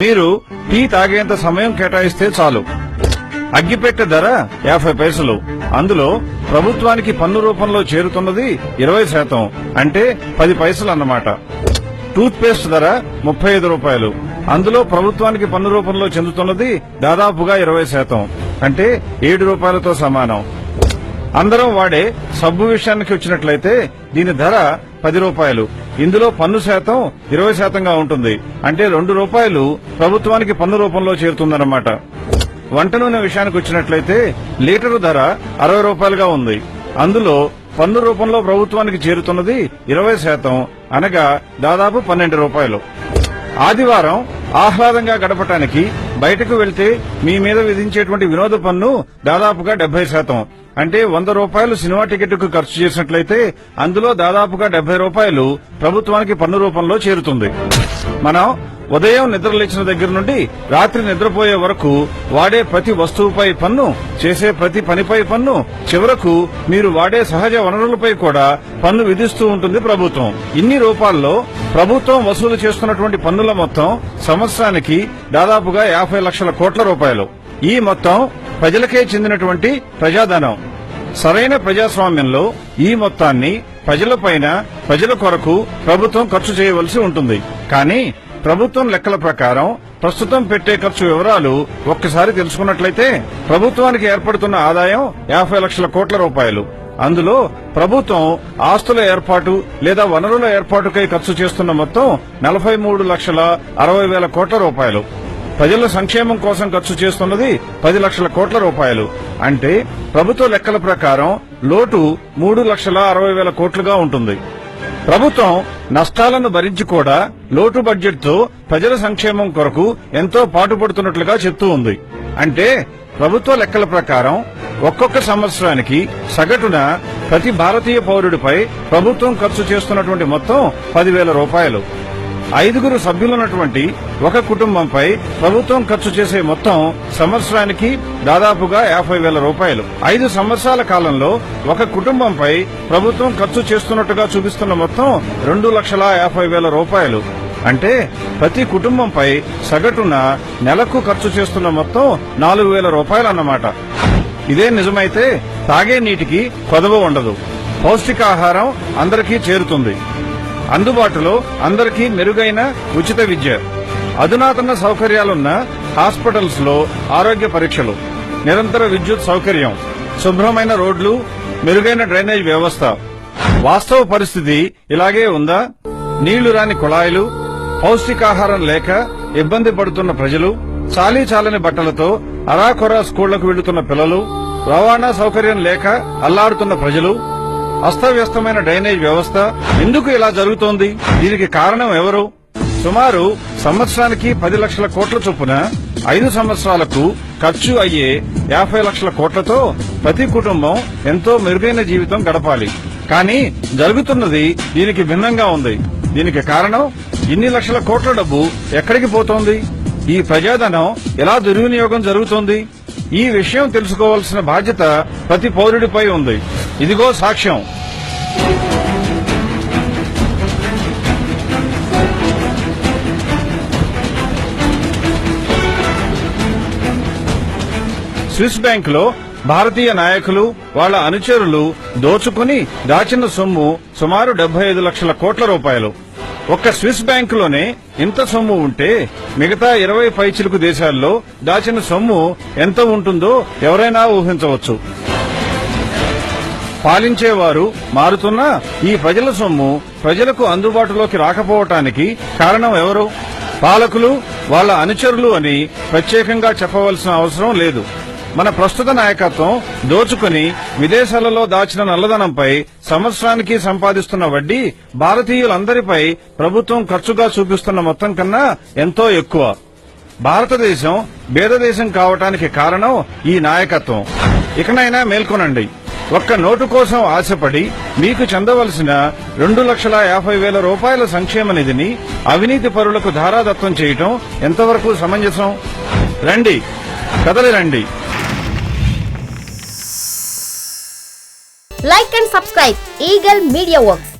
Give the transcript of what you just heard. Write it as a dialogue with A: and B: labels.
A: మీరు టీ తాగేంత సమయం కేటాయిస్తే చాలు. అగ్గిపెట్టె ధర 50 పైసలు. అందులో ప్రభుత్వానికి పన్ను రూపంలో చేరుతున్నది 20%, అంటే 10 పైసలు అన్నమాట. టూత్ పేస్ట్ ధర 35 రూపాయలు. అందులో ప్రభుత్వానికి పన్ను రూపంలో చెందుతున్నది దాదాపుగా 20%, అంటే 7 రూపాయలతో సమానం. అందరం వాడే సబ్బు విషయానికి వచ్చినట్లయితే దీని ధర 10 రూపాయలు. ఇందులో పన్ను శాతం 20%గా ఉంటుంది, అంటే 2 రూపాయలు ప్రభుత్వానికి పన్ను రూపంలో చేరుతుందన్నమాట. వంట నూనె విషయానికి వచ్చినట్లయితే లీటరు ధర 60 రూపాయలుగా ఉంది. అందులో పన్ను రూపంలో ప్రభుత్వానికి చేరుతున్నది 20%, అనగా దాదాపు 12 రూపాయలు. ఆదివారం ఆహ్లాదంగా గడపటానికి బయటకు వెళ్తే మీ మీద విధించేటువంటి వినోద పన్ను దాదాపుగా 70%, అంటే 100 రూపాయలు సినిమా టికెట్కు ఖర్చు చేసినట్లయితే అందులో దాదాపుగా 70 రూపాయలు ప్రభుత్వానికి పన్ను రూపంలో చేరుతుంది. మనం ఉదయం నిద్రలేచిన దగ్గర నుండి రాత్రి నిద్రపోయే వరకు వాడే ప్రతి వస్తువుపై పన్ను, చేసే ప్రతి పనిపై పన్ను, చివరకు మీరు వాడే సహజ వనరులపై కూడా పన్ను విధిస్తూ ఉంటుంది ప్రభుత్వం. ఇన్ని రూపాల్లో ప్రభుత్వం వసూలు చేస్తున్నటువంటి పన్నుల మొత్తం సంవత్సరానికి దాదాపుగా 50 లక్షల కోట్ల రూపాయలు. ఈ మొత్తం ప్రజలకే చెందినటువంటి ప్రజాధనం. సరైన ప్రజాస్వామ్యంలో ఈ మొత్తాన్ని ప్రజలపైన, ప్రజల కొరకు ప్రభుత్వం ఖర్చు చేయవలసి ఉంటుంది. కానీ ప్రభుత్వం లెక్కల ప్రకారం ప్రస్తుతం పెట్టే ఖర్చు వివరాలు ఒక్కసారి తెలుసుకున్నట్లయితే ప్రభుత్వానికి ఏర్పడుతున్న ఆదాయం 50 లక్షల కోట్ల రూపాయలు. అందులో ప్రభుత్వం ఆస్తుల ఏర్పాటు లేదా వనరుల ఏర్పాటుకై ఖర్చు చేస్తున్న మొత్తం 43,60,000 కోట్ల రూపాయలు. ప్రజల సంక్షేమం కోసం ఖర్చు చేస్తున్నది 10 లక్షల కోట్ల రూపాయలు. అంటే ప్రభుత్వ లెక్కల ప్రకారం లోటు 3,60,000 కోట్లుగా ఉంటుంది. ప్రభుత్వం నష్టాలను భరించి కూడా లోటు బడ్జెట్ తో ప్రజల సంక్షేమం కొరకు ఎంతో పాటుపడుతున్నట్లుగా చెప్తూ ఉంది. అంటే ప్రభుత్వ లెక్కల ప్రకారం ఒక్కొక్క సంవత్సరానికి సగటున ప్రతి భారతీయ పౌరుడిపై ప్రభుత్వం ఖర్చు చేస్తున్నటువంటి మొత్తం 10,000 రూపాయలు. 5 సభ్యులున్నటువంటి ఒక కుటుంబంపై ప్రభుత్వం ఖర్చు చేసే మొత్తం సంవత్సరానికి దాదాపుగా 50,000 రూపాయలు. 5 సంవత్సరాల కాలంలో ఒక కుటుంబంపై ప్రభుత్వం ఖర్చు చేస్తున్నట్టుగా చూపిస్తున్న మొత్తం 2,50,000 రూపాయలు. అంటే ప్రతి కుటుంబంపై సగటున నెలకు ఖర్చు చేస్తున్న మొత్తం 4,000 రూపాయలు అన్నమాట. ఇదే నిజమైతే తాగే నీటికి కొదవ ఉండదు. పౌష్టికాహారం అందరికీ చేరుతుంది. అందుబాటులో అందరికీ మెరుగైన ఉచిత విద్య, అధునాతన సౌకర్యాలున్న హాస్పిటల్స్ లో ఆరోగ్య పరీక్షలు, నిరంతర విద్యుత్ సౌకర్యం, శుభ్రమైన రోడ్లు, మెరుగైన డ్రైనేజ్ వ్యవస్థ. వాస్తవ పరిస్థితి ఇలాగే ఉందా? నీళ్లు రాని కుళాయిలు, పౌష్టికాహారం లేక ఇబ్బంది పడుతున్న ప్రజలు, చాలీ చాలని బట్టలతో అరాకొరా స్కూళ్లకు వెళ్తున్న పిల్లలు, రవాణా సౌకర్యం లేక అల్లాడుతున్న ప్రజలు, అస్తవ్యస్తమైన డ్రైనేజ్ వ్యవస్థ. ఎందుకు ఇలా జరుగుతోంది? దీనికి కారణం ఎవరు? సుమారు సంవత్సరానికి 10 లక్షల కోట్ల చొప్పున 5 సంవత్సరాలకు ఖర్చు అయ్యే 50 లక్షల కోట్లతో ప్రతి కుటుంబం ఎంతో మెరుగైన జీవితం గడపాలి. కానీ జరుగుతున్నది దీనికి భిన్నంగా ఉంది. దీనికి కారణం ఇన్ని లక్షల కోట్ల డబ్బు ఎక్కడికి పోతోంది? ఈ ప్రజాధనం ఎలా దుర్వినియోగం జరుగుతోంది? ఈ విషయం తెలుసుకోవాల్సిన బాధ్యత ప్రతి పౌరుడిపై ఉంది. ఇదిగో సాక్ష్యం. స్విస్ బ్యాంక్ లో భారతీయ నాయకులు, వాళ్ల అనుచరులు దోచుకుని దాచిన సొమ్ము సుమారు 75 లక్షల కోట్ల రూపాయలు. ఒక్క స్విస్ బ్యాంకులోనే ఇంత సొమ్ము ఉంటే మిగతా 20 పైచిలుకు దేశాల్లో దాచిన సొమ్ము ఎంత ఉంటుందో ఎవరైనా ఊహించవచ్చు. పాలించేవారు మారుతున్నా ఈ ప్రజల సొమ్ము ప్రజలకు అందుబాటులోకి రాకపోవటానికి కారణం ఎవరు? పాలకులు, వాళ్ల అనుచరులు అని ప్రత్యేకంగా చెప్పవలసిన అవసరం లేదు. మన ప్రస్తుత నాయకత్వం దోచుకుని విదేశాలలో దాచిన నల్లధనంపై సంవత్సరానికి సంపాదిస్తున్న వడ్డీ భారతీయులందరిపై ప్రభుత్వం ఖర్చుగా చూపిస్తున్న మొత్తం కన్నా ఎంతో ఎక్కువ. భారతదేశం బీదదేశం కావటానికి కారణం ఈ నాయకత్వం. ఇకనైనా మేల్కొనండి. ఒక్క నోటు కోసం ఆశపడి మీకు చెందవలసిన 2,50,000 రూపాయల సంక్షేమ నిధిని అవినీతి పరులకు ధారాదత్తం చేయటం ఎంతవరకు సమంజసం? రండి, కదలి రండి.
B: Like and subscribe Eagle Media Works.